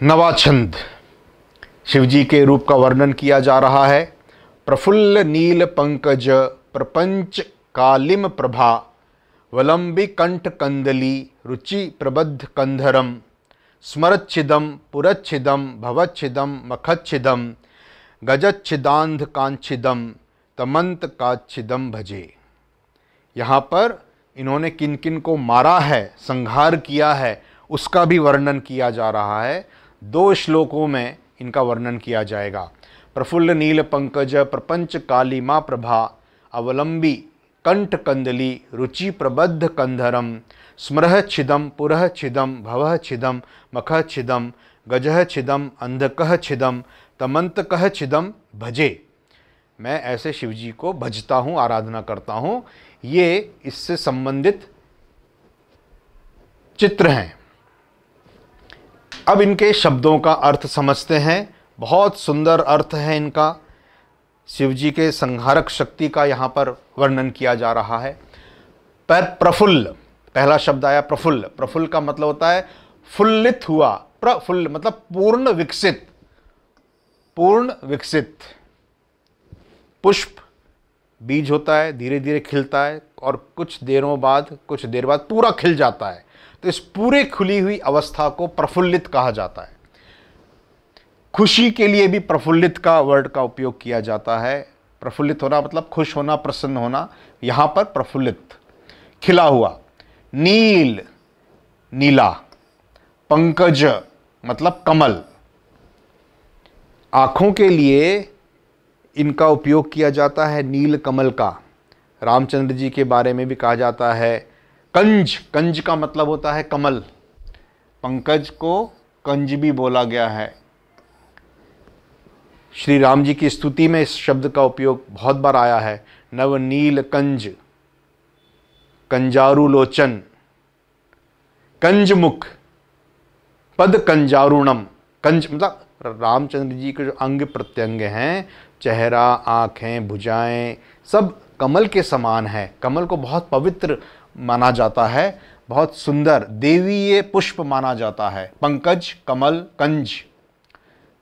नवाछंद शिवजी के रूप का वर्णन किया जा रहा है। प्रफुल्ल नील पंकज प्रपंच कालिम प्रभा वलंबी कंठ कंदली रुचि प्रबद्ध कंधरम स्मरच्छिदम पुरच्छिदम भवच्छिदम मखच्छिदम गजच्छिदांध कांच्छिदम तमंत काच्छिदम भजे। यहाँ पर इन्होंने किन किन को मारा है, संहार किया है, उसका भी वर्णन किया जा रहा है। 2 श्लोकों में इनका वर्णन किया जाएगा। प्रफुल्ल नील पंकज प्रपंच कालिमा प्रभा अवलंबी कंठ कंदली रुचि प्रबद्ध कंधरम स्मरह छिदम पुरह छिदम भवः छिदम मखः छिदम गजः छिदम अंधकः छिदम तमंतकः छिदम भजे। मैं ऐसे शिवजी को भजता हूँ, आराधना करता हूँ। ये इससे संबंधित चित्र हैं। अब इनके शब्दों का अर्थ समझते हैं। बहुत सुंदर अर्थ है इनका। शिवजी के संहारक शक्ति का यहाँ पर वर्णन किया जा रहा है। पर प्रफुल्ल, पहला शब्द आया प्रफुल्ल। प्रफुल्ल का मतलब होता है फुल्लित हुआ। प्रफुल्ल मतलब पूर्ण विकसित, पूर्ण विकसित। पुष्प बीज होता है, धीरे धीरे खिलता है और कुछ देर बाद पूरा खिल जाता है। तो इस पूरे खुली हुई अवस्था को प्रफुल्लित कहा जाता है। खुशी के लिए भी प्रफुल्लित का वर्ड का उपयोग किया जाता है। प्रफुल्लित होना मतलब खुश होना, प्रसन्न होना। यहाँ पर प्रफुल्लित, खिला हुआ। नील, नीला। पंकज मतलब कमल। आँखों के लिए इनका उपयोग किया जाता है नील कमल का। रामचंद्र जी के बारे में भी कहा जाता है। कंज, कंज का मतलब होता है कमल। पंकज को कंज भी बोला गया है। श्री राम जी की स्तुति में इस शब्द का उपयोग बहुत बार आया है। नव नील कंज, कंजारू लोचन, कंज मुख, पद कंजारुणम। कंज मतलब रामचंद्र जी के जो अंग प्रत्यंग हैं, चेहरा, आँखें, भुजाएं, सब कमल के समान है। कमल को बहुत पवित्र माना जाता है, बहुत सुंदर देवीय पुष्प माना जाता है। पंकज, कमल, कंज,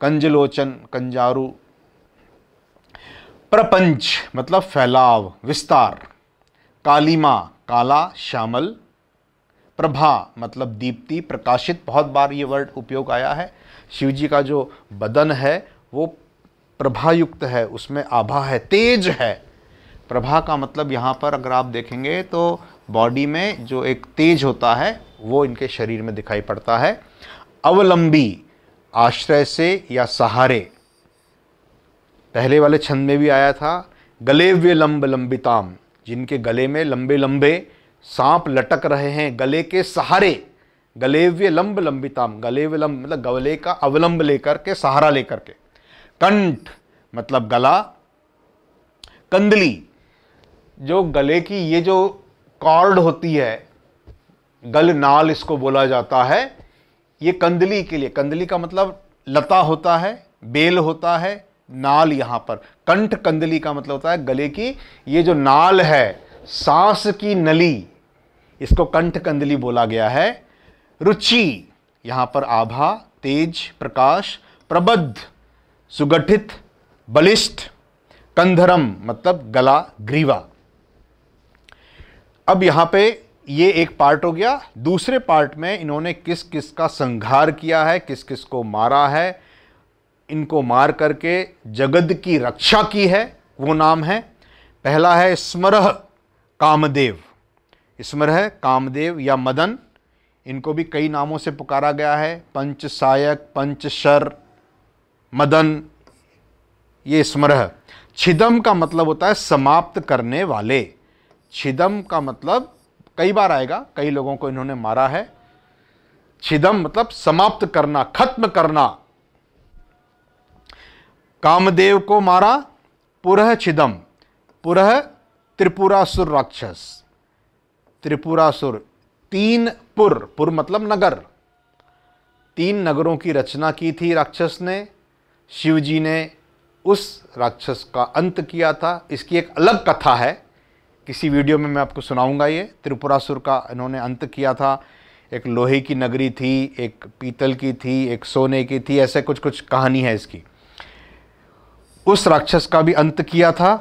कंजलोचन, कंजारू। प्रपंच मतलब फैलाव, विस्तार। कालिमा, काला, श्यामल। प्रभा मतलब दीप्ति, प्रकाशित। बहुत बार ये वर्ड उपयोग आया है। शिवजी का जो बदन है वो प्रभायुक्त है, उसमें आभा है, तेज है। प्रभा का मतलब यहाँ पर अगर आप देखेंगे तो बॉडी में जो एक तेज होता है वो इनके शरीर में दिखाई पड़ता है। अवलंबी, आश्रय से या सहारे। पहले वाले छंद में भी आया था। गलेव्य लंब लंबिताम, जिनके गले में लंबे लंबे सांप लटक रहे हैं, गले के सहारे। गलेव्य लंब लंबिताम, गलेव्य लंब मतलब गले का अवलंब लेकर के, सहारा लेकर के। कंठ मतलब गला। कंदली, जो गले की ये जो कॉर्ड होती है, गल नाल इसको बोला जाता है। ये कंदली के लिए, कंदली का मतलब लता होता है, बेल होता है, नाल। यहाँ पर कंठ कंदली का मतलब होता है गले की ये जो नाल है, सांस की नली, इसको कंठ कंदली बोला गया है। रुचि, यहाँ पर आभा, तेज, प्रकाश। प्रबद्ध, सुगठित, बलिष्ठ। कंधरम मतलब गला, ग्रीवा। अब यहाँ पे ये एक पार्ट हो गया। दूसरे पार्ट में इन्होंने किस किस का संहार किया है, किस किस को मारा है, इनको मार करके जगत की रक्षा की है, वो नाम है। पहला है स्मरह कामदेव। स्मरह कामदेव या मदन, इनको भी कई नामों से पुकारा गया है। पंचसायक, पंचशर, मदन, ये स्मरह। छिदम का मतलब होता है समाप्त करने वाले। छिदम का मतलब कई बार आएगा, कई लोगों को इन्होंने मारा है। छिदम मतलब समाप्त करना, खत्म करना। कामदेव को मारा। पुरह छिदम, पुरह त्रिपुरासुर राक्षस। त्रिपुरासुर, 3 पुर मतलब नगर। 3 नगरों की रचना की थी राक्षस ने। शिवजी ने उस राक्षस का अंत किया था। इसकी एक अलग कथा है, किसी वीडियो में मैं आपको सुनाऊंगा। ये त्रिपुरासुर का इन्होंने अंत किया था। एक लोहे की नगरी थी, एक पीतल की थी, एक सोने की थी, ऐसे कुछ कुछ कहानी है इसकी। उस राक्षस का भी अंत किया था।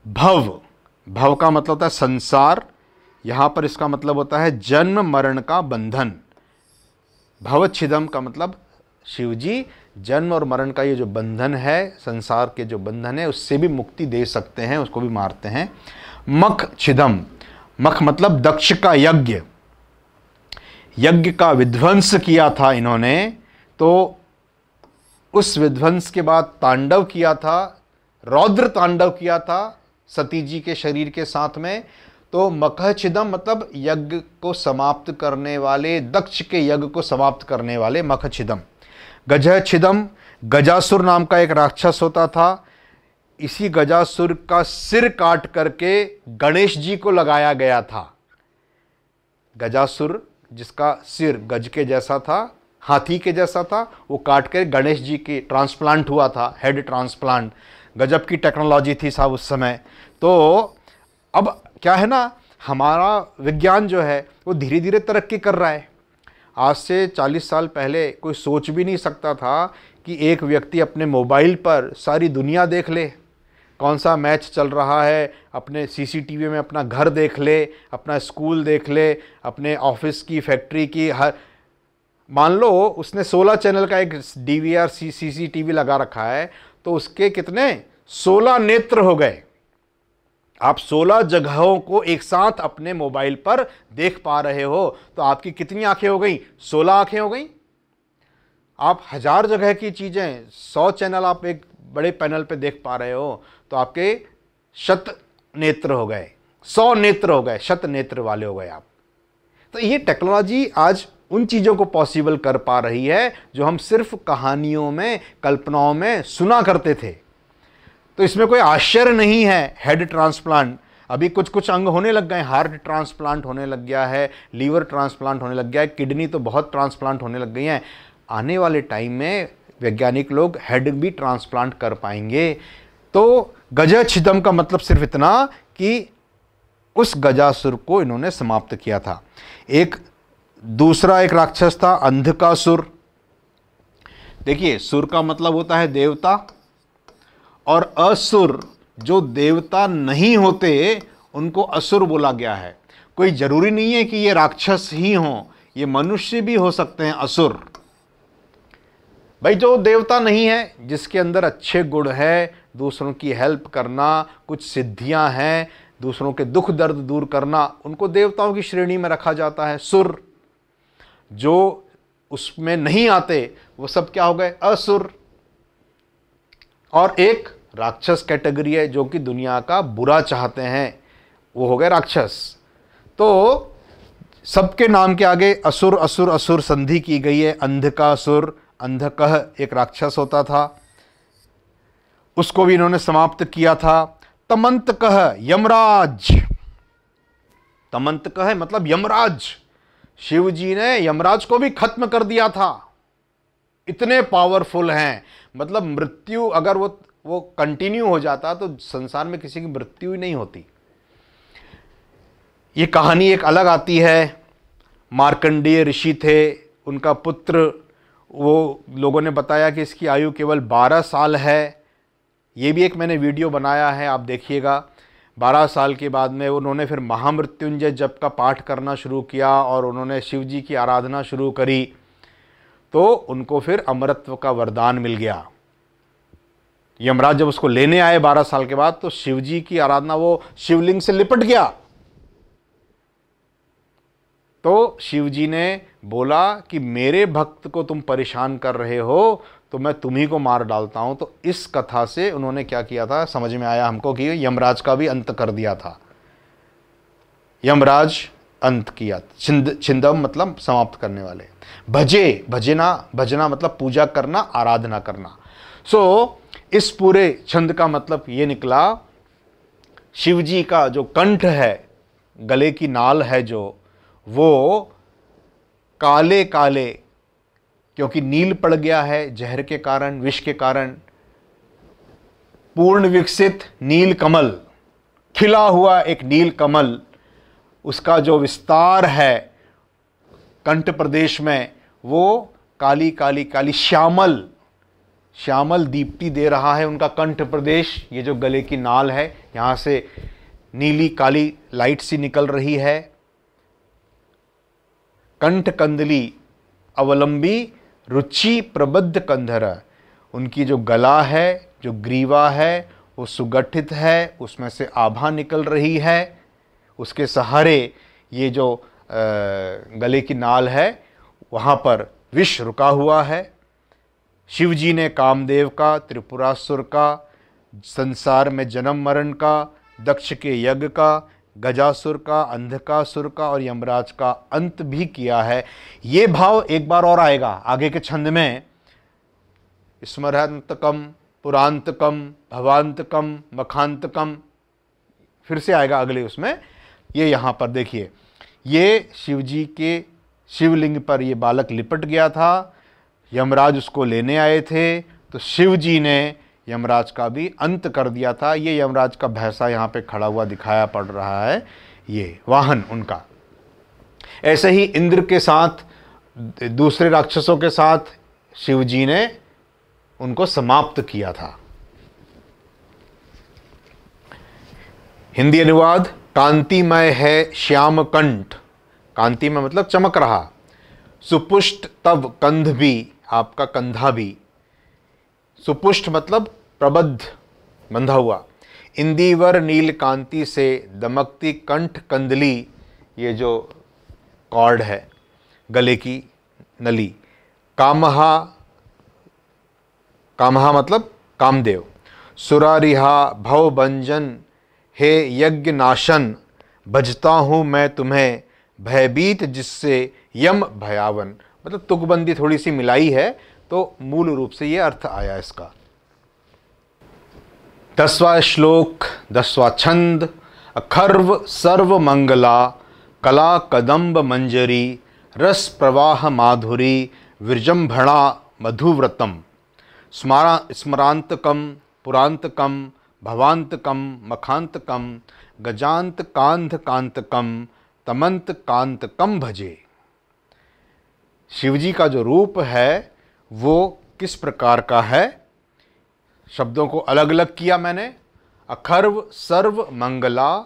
भव, भव का मतलब होता है संसार, यहां पर इसका मतलब होता है जन्म मरण का बंधन। भवच्छिदम का मतलब शिवजी जन्म और मरण का ये जो बंधन है, संसार के जो बंधन है, उससे भी मुक्ति दे सकते हैं, उसको भी मारते हैं। मख छिदम, मख मतलब दक्ष का यज्ञ, यज्ञ का विध्वंस किया था इन्होंने, तो उस विध्वंस के बाद तांडव किया था, रौद्र तांडव किया था सती जी के शरीर के साथ में। तो मखः छिदम मतलब यज्ञ को समाप्त करने वाले, दक्ष के यज्ञ को समाप्त करने वाले मखः छिदम। गजः छिदम, गजासुर नाम का एक राक्षस होता था। इसी गजासुर का सिर काट करके गणेश जी को लगाया गया था। गजासुर जिसका सिर गज के जैसा था, हाथी के जैसा था, वो काट कर गणेश जी की ट्रांसप्लांट हुआ था, हेड ट्रांसप्लांट। गजब की टेक्नोलॉजी थी साहब उस समय। तो अब क्या है ना, हमारा विज्ञान जो है वो धीरे धीरे तरक्की कर रहा है। आज से 40 साल पहले कोई सोच भी नहीं सकता था कि एक व्यक्ति अपने मोबाइल पर सारी दुनिया देख ले, कौन सा मैच चल रहा है, अपने सीसीटीवी में अपना घर देख ले, अपना स्कूल देख ले, अपने ऑफिस की, फैक्ट्री की, हर, मान लो उसने 16 चैनल का एक डीवीआर सीसीटीवी लगा रखा है, तो उसके कितने 16 नेत्र हो गए। आप 16 जगहों को एक साथ अपने मोबाइल पर देख पा रहे हो, तो आपकी कितनी आंखें हो गई? 16 आंखें हो गई। आप 1000 जगह की चीजें, 100 चैनल आप एक बड़े पैनल पे देख पा रहे हो, तो आपके शत नेत्र हो गए, 100 नेत्र हो गए, शत नेत्र वाले हो गए आप। तो ये टेक्नोलॉजी आज उन चीजों को पॉसिबल कर पा रही है जो हम सिर्फ कहानियों में, कल्पनाओं में सुना करते थे। तो इसमें कोई आश्चर्य नहीं है। हेड ट्रांसप्लांट, अभी कुछ कुछ अंग होने लग गए, हार्ट ट्रांसप्लांट होने लग गया है, लीवर ट्रांसप्लांट होने लग गया है, किडनी तो बहुत ट्रांसप्लांट होने लग गई हैं। आने वाले टाइम में वैज्ञानिक लोग हेड भी ट्रांसप्लांट कर पाएंगे। तो गजः छिदम का मतलब सिर्फ इतना कि उस गजासुर को इन्होंने समाप्त किया था। एक दूसरा एक राक्षस था अंधकासुर। देखिए, सुर का मतलब होता है देवता, और असुर जो देवता नहीं होते उनको असुर बोला गया है। कोई जरूरी नहीं है कि ये राक्षस ही हों, ये मनुष्य भी हो सकते हैं असुर। भाई जो देवता नहीं है, जिसके अंदर अच्छे गुण है, दूसरों की हेल्प करना, कुछ सिद्धियां हैं, दूसरों के दुख दर्द दूर करना, उनको देवताओं की श्रेणी में रखा जाता है। सुर जो उसमें नहीं आते वो सब क्या हो गए? असुर। और एक राक्षस कैटेगरी है जो कि दुनिया का बुरा चाहते हैं, वो हो गए राक्षस। तो सबके नाम के आगे असुर असुर असुर संधि की गई है। अंधकासुर, अंधकः एक राक्षस होता था, उसको भी इन्होंने समाप्त किया था। तमंतकः यमराज, तमंतकः मतलब यमराज, शिव जी ने यमराज को भी खत्म कर दिया था। इतने पावरफुल हैं, मतलब मृत्यु अगर वो कंटिन्यू हो जाता तो संसार में किसी की मृत्यु ही नहीं होती। ये कहानी एक अलग आती है। मार्कंडेय ऋषि थे, उनका पुत्र, वो लोगों ने बताया कि इसकी आयु केवल 12 साल है। ये भी एक मैंने वीडियो बनाया है, आप देखिएगा। 12 साल के बाद में उन्होंने फिर महामृत्युंजय जप का पाठ करना शुरू किया और उन्होंने शिव जी की आराधना शुरू करी, तो उनको फिर अमरत्व का वरदान मिल गया। यमराज जब उसको लेने आए 12 साल के बाद, तो शिव जी की आराधना, वो शिवलिंग से लिपट गया। तो शिव जी ने बोला कि मेरे भक्त को तुम परेशान कर रहे हो, तो मैं तुम्ही को मार डालता हूं। तो इस कथा से उन्होंने क्या किया था, समझ में आया हमको कि यमराज का भी अंत कर दिया था। यमराज अंत किया। छिंदम मतलब समाप्त करने वाले। भजे, भजना, भजना मतलब पूजा करना, आराधना करना। सो इस पूरे छंद का मतलब ये निकला, शिव जी का जो कंठ है, गले की नाल है जो, वो काले काले, क्योंकि नील पड़ गया है जहर के कारण, विष के कारण, पूर्ण विकसित नील कमल, खिला हुआ एक नील कमल, उसका जो विस्तार है कंठ प्रदेश में वो काली काली काली श्यामल श्यामल दीप्ति दे रहा है उनका कंठ प्रदेश। ये जो गले की नाल है, यहाँ से नीली काली लाइट सी निकल रही है। कंठ कंदली अवलंबी रुचि प्रबद्ध कंधर, उनकी जो गला है, जो ग्रीवा है, वो सुगठित है, उसमें से आभा निकल रही है। उसके सहारे ये जो गले की नाल है, वहाँ पर विष रुका हुआ है। शिव जी ने कामदेव का, त्रिपुरासुर का, संसार में जन्म मरण का, दक्ष के यज्ञ का, गजासुर का, अंधकासुर का और यमराज का अंत भी किया है। ये भाव एक बार और आएगा आगे के छंद में। स्मरांतकम, पुरांतकम, भवांतकम, मखांतकम, फिर से आएगा अगले उसमें। ये यहाँ पर देखिए, ये शिव जी के शिवलिंग पर ये बालक लिपट गया था, यमराज उसको लेने आए थे, तो शिव जी ने यमराज का भी अंत कर दिया था। ये यमराज का भैंसा यहाँ पे खड़ा हुआ दिखाया पड़ रहा है, ये वाहन उनका। ऐसे ही इंद्र के साथ, दूसरे राक्षसों के साथ शिव जी ने उनको समाप्त किया था। हिंदी अनुवाद, कांतिमय है श्याम कंठ, कांतिमय मतलब चमक रहा, सुपुष्ट तब कंध भी, आपका कंधा भी, सुपुष्ट मतलब प्रबद्ध, बंधा हुआ, इंदिवर नील कांति से दमकती कंठ कंदली, ये जो कॉर्ड है गले की नली, कामहा, कामहा मतलब कामदेव, सुरारिहा भवभंजन हे यज्ञ नाशन, भजता हूँ मैं तुम्हें भयभीत जिससे यम भयावन, मतलब तुकबंदी थोड़ी सी मिलाई है, तो मूल रूप से ये अर्थ आया इसका। 10वां श्लोक, 10वां छंद। अखर्व सर्व मंगला कला कदम्ब मंजरी, रस प्रवाह माधुरी विजृंभणा मधुव्रतम, स्मरांतकम, पुरांतकम, भवांतकम, मखांतकम, गजांत कांध कांतकम, तमंत कांतकम भजे। शिवजी का जो रूप है वो किस प्रकार का है, शब्दों को अलग अलग किया मैंने। अखर्व सर्व मंगला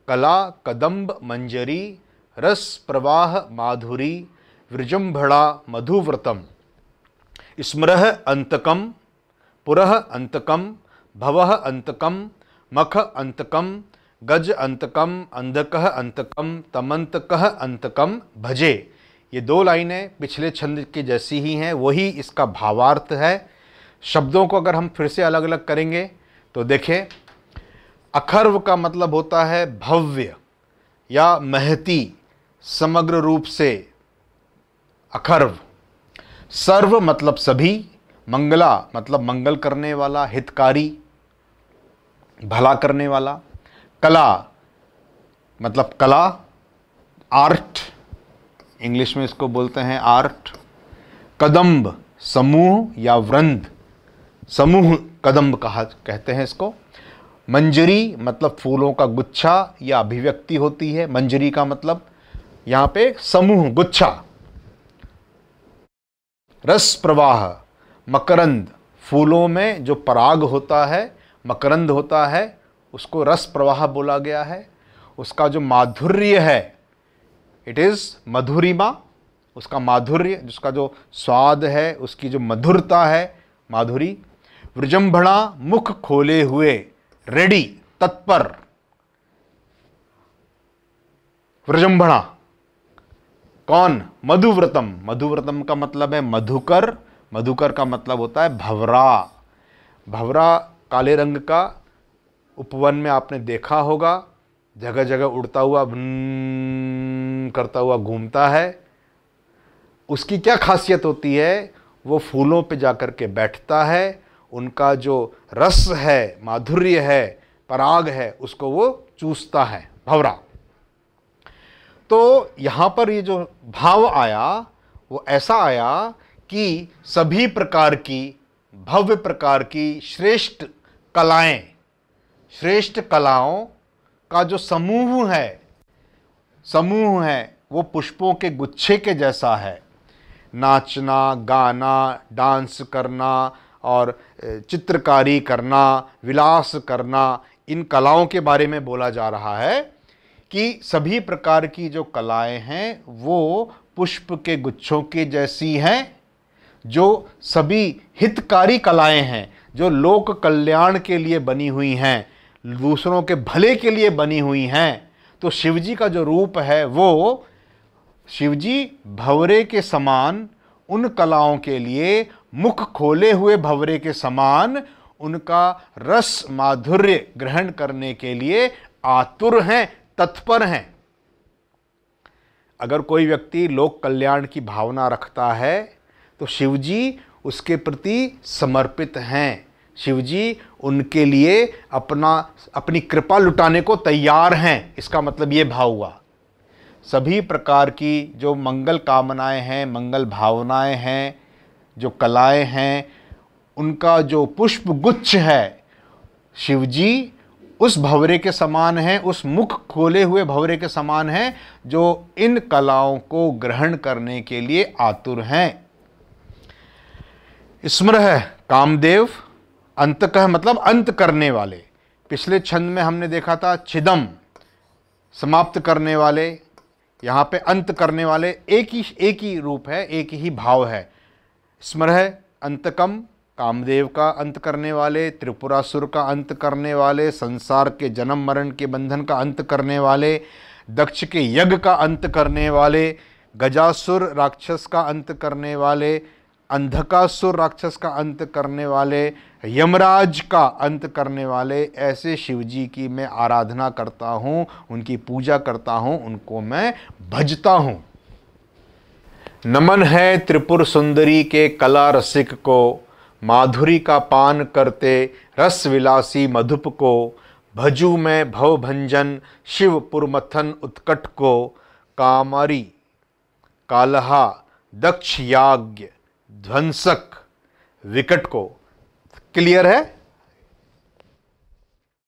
कला कदम्ब मंजरी, रस प्रवाह माधुरी विजृंभणा मधुव्रतम, स्मरः अंतकम, पुरः अंतकम, भवः अंतकम, मख अंतकम, गज अंतकम, अंधकः अंतकम, तमंतकः अंतकम भजे। ये दो लाइनें पिछले छंद की जैसी ही हैं, वही इसका भावार्थ है। शब्दों को अगर हम फिर से अलग अलग करेंगे तो देखें, अखर्व का मतलब होता है भव्य या महती, समग्र रूप से अखर्व। सर्व मतलब सभी, मंगला मतलब मंगल करने वाला, हितकारी, भला करने वाला, कला मतलब कला, आर्ट, इंग्लिश में इसको बोलते हैं आर्ट, कदम्ब समूह या वृंद, समूह कदम्ब कहते हैं इसको, मंजरी मतलब फूलों का गुच्छा या अभिव्यक्ति होती है, मंजरी का मतलब यहाँ पे समूह, गुच्छा, रस प्रवाह, मकरंद, फूलों में जो पराग होता है, मकरंद होता है, उसको रस प्रवाह बोला गया है। उसका जो माधुर्य है, इट इज़ मधुरिमा, उसका माधुर्य, जिसका जो स्वाद है, उसकी जो मधुरता है, माधुरी। विजृंभणा मुख खोले हुए, रेडी, तत्पर, विजृंभणा। कौन? मधुव्रतम, मधुव्रतम का मतलब है मधुकर, मधुकर का मतलब होता है भवरा। भवरा काले रंग का उपवन में आपने देखा होगा, जगह जगह उड़ता हुआ करता हुआ घूमता है। उसकी क्या खासियत होती है? वो फूलों पे जाकर के बैठता है, उनका जो रस है, माधुर्य है, पराग है, उसको वो चूसता है, भवरा। तो यहाँ पर ये जो भाव आया वो ऐसा आया कि सभी प्रकार की, भव्य प्रकार की श्रेष्ठ कलाएं, श्रेष्ठ कलाओं का जो समूह है वो पुष्पों के गुच्छे के जैसा है। नाचना, गाना, डांस करना और चित्रकारी करना, विलास करना, इन कलाओं के बारे में बोला जा रहा है कि सभी प्रकार की जो कलाएं हैं वो पुष्प के गुच्छों की जैसी हैं, जो सभी हितकारी कलाएं हैं, जो लोक कल्याण के लिए बनी हुई हैं, दूसरों के भले के लिए बनी हुई हैं। तो शिवजी का जो रूप है वो शिवजी भंवरे के समान उन कलाओं के लिए, मुख खोले हुए भंवरे के समान उनका रस माधुर्य ग्रहण करने के लिए आतुर हैं, तत्पर हैं। अगर कोई व्यक्ति लोक कल्याण की भावना रखता है तो शिवजी उसके प्रति समर्पित हैं। शिवजी उनके लिए अपनी कृपा लुटाने को तैयार हैं। इसका मतलब ये भाव हुआ। सभी प्रकार की जो मंगल कामनाएं हैं, मंगल भावनाएं हैं, जो कलाएं हैं, उनका जो पुष्प गुच्छ है, शिवजी उस भंवरे के समान है, उस मुख खोले हुए भंवरे के समान है, जो इन कलाओं को ग्रहण करने के लिए आतुर हैं। स्मरः कामदेव, अंतकः मतलब अंत करने वाले। पिछले छंद में हमने देखा था छिदम, समाप्त करने वाले। यहाँ पे अंत करने वाले, एक ही रूप है, एक ही भाव है। स्मरः अंतकम, कामदेव का अंत करने वाले, त्रिपुरासुर का अंत करने वाले, संसार के जन्म मरण के बंधन का अंत करने वाले, दक्ष के यज्ञ का अंत करने वाले, गजासुर राक्षस का अंत करने वाले, अंधकासुर राक्षस का अंत करने वाले, यमराज का अंत करने वाले। ऐसे शिवजी की मैं आराधना करता हूँ, उनकी पूजा करता हूँ, उनको मैं भजता हूँ। नमन है त्रिपुर सुंदरी के कला रसिक को, माधुरी का पान करते रस विलासी मधुप को। भजू मैं भवभंजन शिव पुरमथन उत्कट को। कामरी कालहा दक्ष याज्ञ ध्वंसक विकट को। क्लियर है?